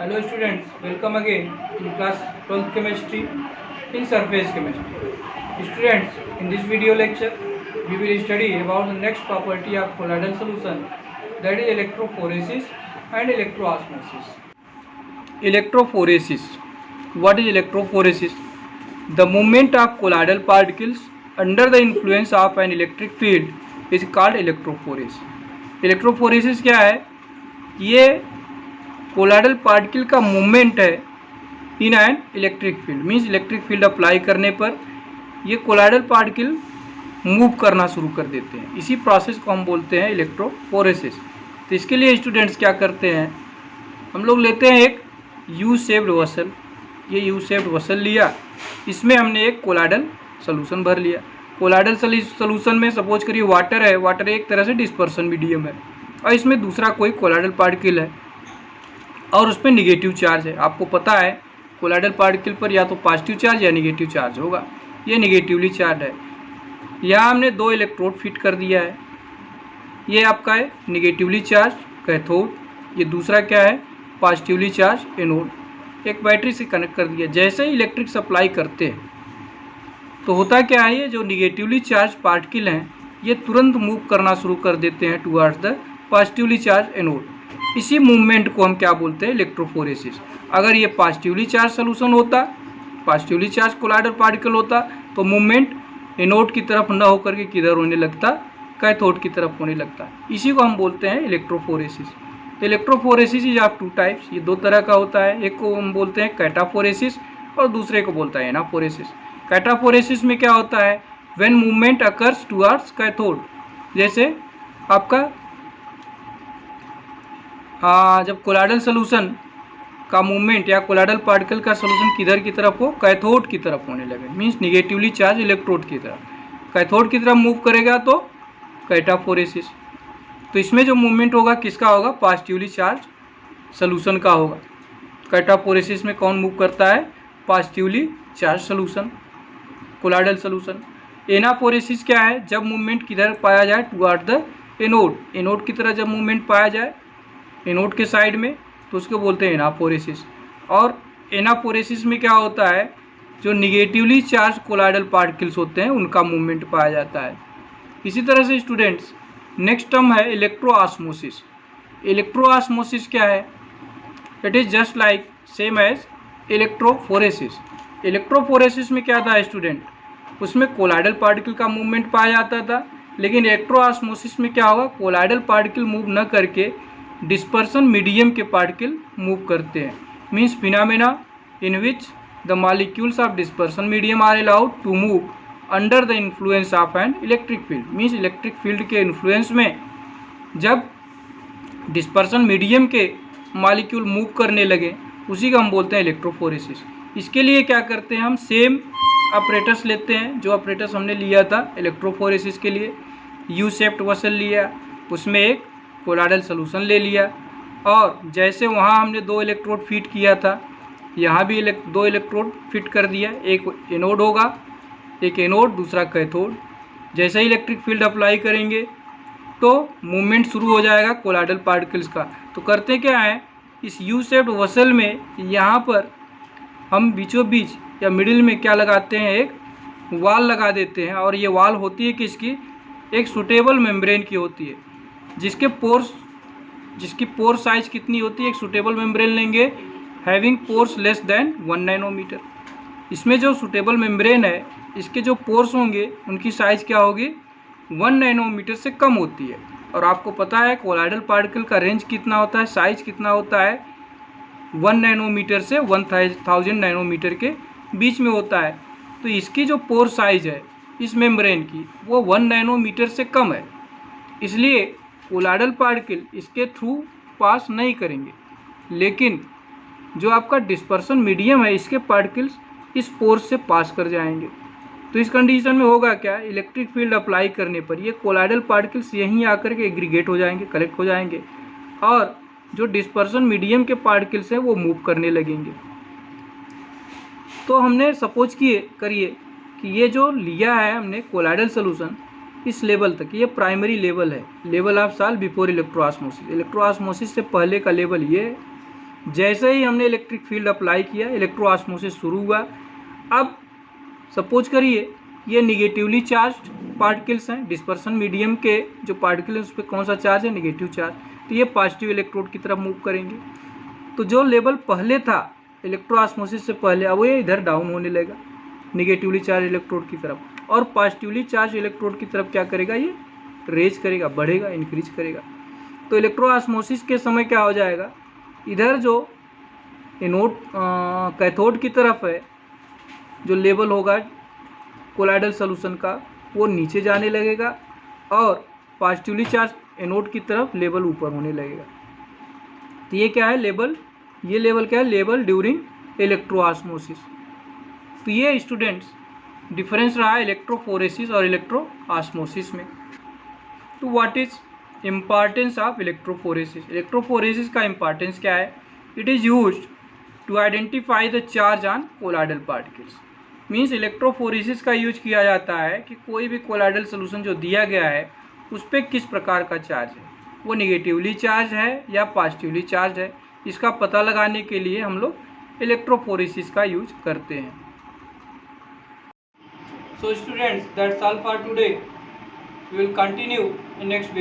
Hello students, welcome again in class 12th chemistry in surface chemistry. Students, in this video lecture, we will study about the next property of colloidal solution, that is electrophoresis and electroosmosis. Electrophoresis. What is electrophoresis? The movement of colloidal particles under the influence of an electric field is called electrophoresis. Electrophoresis क्या है? ये colloidal particle का movement है in an electric field, means electric field apply करने पर ये colloidal particle move करना शुरू कर देते हैं। इसी प्रोसेस को हम बोलते हैं इलेक्ट्रोफोरेसिस। तो इसके लिए स्टूडेंट्स क्या करते हैं, हम लोग लेते हैं एक यू शेप्ड वसल। ये यू शेप्ड वसल लिया, इसमें हमने एक कोलाइडल सोल्यूशन भर लिया। कोलाइडल सोल्यूशन में सपोज करिए वाटर है, वाटर एक तरह से डिस्पर्सन मीडियम है, और इसमें दूसरा कोई कोलाइडल पार्टिकल है और उसमें निगेटिव चार्ज है। आपको पता है कोलाइडल पार्टिकल पर या तो पॉजिटिव चार्ज या निगेटिव चार्ज होगा। ये निगेटिवली चार्ज है। यहाँ हमने दो इलेक्ट्रोड फिट कर दिया है। ये आपका है निगेटिवली चार्ज कैथोड, ये दूसरा क्या है पॉजिटिवली चार्ज एनोड। एक बैटरी से कनेक्ट कर दिया। जैसे ही इलेक्ट्रिक सप्लाई करते हैं तो होता क्या है, ये जो निगेटिवली चार्ज पार्टिकल हैं ये तुरंत मूव करना शुरू कर देते हैं towards the positively charge anode. इसी मूवमेंट को हम क्या बोलते हैं, इलेक्ट्रोफोरेसिस। अगर ये पॉजिटिवली चार्ज सोल्यूशन होता, पॉजिटिवली चार्ज कोलाइडल पार्टिकल होता, तो मूवमेंट एनोड की तरफ न होकर के किधर होने लगता, कैथोड की तरफ होने लगता। इसी को हम बोलते हैं इलेक्ट्रोफोरेसिस। तो electrophoresis is of two types, ये दो तरह का होता है। एक को हम बोलते हैं कैटाफोरेसिस और दूसरे को बोलता है एनाफोरेसिस। कैटाफोरेसिस में क्या होता है, when movement occurs towards cathode. जैसे आपका जब कोलाइडल सोल्यूशन का मूवमेंट या कोलाइडल पार्टिकल का सोल्यूशन किधर की तरफ हो, कैथोड की तरफ होने लगे, मीन्स निगेटिवली चार्ज इलेक्ट्रोड की तरफ, कैथोड की तरफ मूव करेगा तो कैटाफोरेसिस। तो इसमें जो मूवमेंट होगा किसका होगा, पॉजिटिवली चार्ज सोल्यूशन का होगा। कैटाफोरेसिस में कौन मूव करता है, positively charge solution, colloidal solution. Anaphoresis क्या है, जब मूवमेंट किधर पाया जाए, टुवर्ड द एनोड, एनोड की तरह जब मूवमेंट पाया जाए एनोड के साइड में, तो उसको बोलते हैं एनाफोरेसिस। और एनाफोरेसिस में क्या होता है, जो निगेटिवली चार्ज कोलाइडल पार्टिकल्स होते हैं उनका मूवमेंट पाया जाता है। इसी तरह से स्टूडेंट्स नेक्स्ट टर्म है इलेक्ट्रोऑस्मोसिस। इलेक्ट्रोऑस्मोसिस क्या है, it is just like same as electrophoresis. Electrophoresis में क्या था स्टूडेंट, उसमें कोलाइडल पार्टिकल का मूवमेंट पाया जाता था, लेकिन इलेक्ट्रोऑस्मोसिस में क्या होगा, कोलाइडल पार्टिकल मूव न करके डिस्पर्सन मीडियम के पार्टिकल मूव करते हैं। Means phenomena in which the molecules of dispersion medium are allowed to move under the influence of an electric field. Means electric field के इन्फ्लुएंस में जब dispersion medium के molecule move करने लगे, उसी का हम बोलते हैं इलेक्ट्रोफोरेसिस। इसके लिए क्या करते हैं, हम सेम ऑपरेटर्स लेते हैं जो ऑपरेटर्स हमने लिया था इलेक्ट्रोफोरेसिस के लिए। यू शेप्ड वसल लिया, उसमें एक कोलाइडल सोल्यूशन ले लिया, और जैसे वहाँ हमने दो इलेक्ट्रोड फिट किया था, यहाँ भी दो इलेक्ट्रोड फिट कर दिया। एक एनोड होगा, एक एनोड दूसरा कैथोड। जैसे ही इलेक्ट्रिक फील्ड अप्लाई करेंगे तो मूवमेंट शुरू हो जाएगा कोलाइडल पार्टिकल्स का। तो करते क्या है, इस यू शेप्ड वसल में यहाँ पर हम बीचों बीच या मिडिल में क्या लगाते हैं, एक वाल लगा देते हैं। और ये वाल होती है किसकी, एक सूटेबल मेम्ब्रेन की होती है, जिसकी पोर साइज कितनी होती है, एक सूटेबल मेम्ब्रेन लेंगे having pores less than 1 nanometer. इसमें जो सूटेबल मेम्ब्रेन है, इसके जो पोर्स होंगे उनकी साइज क्या होगी, 1 नैनोमीटर से कम होती है। और आपको पता है कोलाइडल पार्टिकल का रेंज कितना होता है, साइज कितना होता है, 1 नैनोमीटर से 1000 नैनोमीटर के बीच में होता है। तो इसकी जो पोर साइज है इस मेम्ब्रेन की, वो 1 नैनोमीटर से कम है। इसलिए कोलाइडल पार्टिकल इसके थ्रू पास नहीं करेंगे, लेकिन जो आपका डिस्पर्सन मीडियम है इसके पार्टिकल्स इस पोर से पास कर जाएंगे। तो इस कंडीशन में होगा क्या, इलेक्ट्रिक फील्ड अप्लाई करने पर ये कोलाइडल पार्टिकल्स यहीं आकर के एग्रीगेट हो जाएंगे, कलेक्ट हो जाएंगे, और जो डिस्पर्सन मीडियम के पार्टिकल्स हैं वो मूव करने लगेंगे। तो हमने सपोज करिए कि ये जो लिया है हमने कोलाइडल सोल्यूशन इस लेवल तक, ये प्राइमरी लेवल है, लेवल ऑफ सॉल्व बिफोर इलेक्ट्रोऑस्मोसिस। इलेक्ट्रोऑस्मोसिस से पहले का लेवल ये, जैसे ही हमने इलेक्ट्रिक फील्ड अप्लाई किया, इलेक्ट्रोऑस्मोसिस शुरू हुआ। अब सपोज करिए ये निगेटिवली चार्ज पार्टिकल्स हैं, डिस्पर्सन मीडियम के जो पार्टिकल हैं उस पर कौन सा चार्ज है, निगेटिव चार्ज, तो ये पॉजिटिव इलेक्ट्रोड की तरफ मूव करेंगे। तो जो लेवल पहले था इलेक्ट्रोऑस्मोसिस से पहले, अब ये इधर डाउन होने लगेगा निगेटिवली चार्ज इलेक्ट्रोड की तरफ, और पॉजिटिवली चार्ज इलेक्ट्रोड की तरफ क्या करेगा, ये रेज करेगा, बढ़ेगा, इंक्रीज करेगा। तो इलेक्ट्रोऑस्मोसिस के समय क्या हो जाएगा, इधर जो एनोड कैथोड की तरफ है जो लेवल होगा कोलाइडल सॉल्यूशन का वो नीचे जाने लगेगा, और पॉजिटिवली चार्ज एनोड की तरफ लेवल ऊपर होने लगेगा। तो ये क्या है लेवल, ये लेवल क्या है, लेवल ड्यूरिंग इलेक्ट्रोऑस्मोसिस। तो ये स्टूडेंट्स डिफरेंस रहा है इलेक्ट्रोफोरेसिस और इलेक्ट्रोऑस्मोसिस में। तो what is importance of electrophoresis. Electrophoresis का इम्पॉर्टेंस क्या है, it is used to identify the charge on colloidal particles. Means electrophoresis का यूज किया जाता है कि कोई भी कोलाइडल सोल्यूशन जो दिया गया है उस पर किस प्रकार का चार्ज है, वो निगेटिवली चार्ज है या पॉजिटिवली चार्ज है, इसका पता लगाने के लिए हम लोग इलेक्ट्रोफोरेसिस का यूज करते हैं। So students that's all for today, we will continue in next video.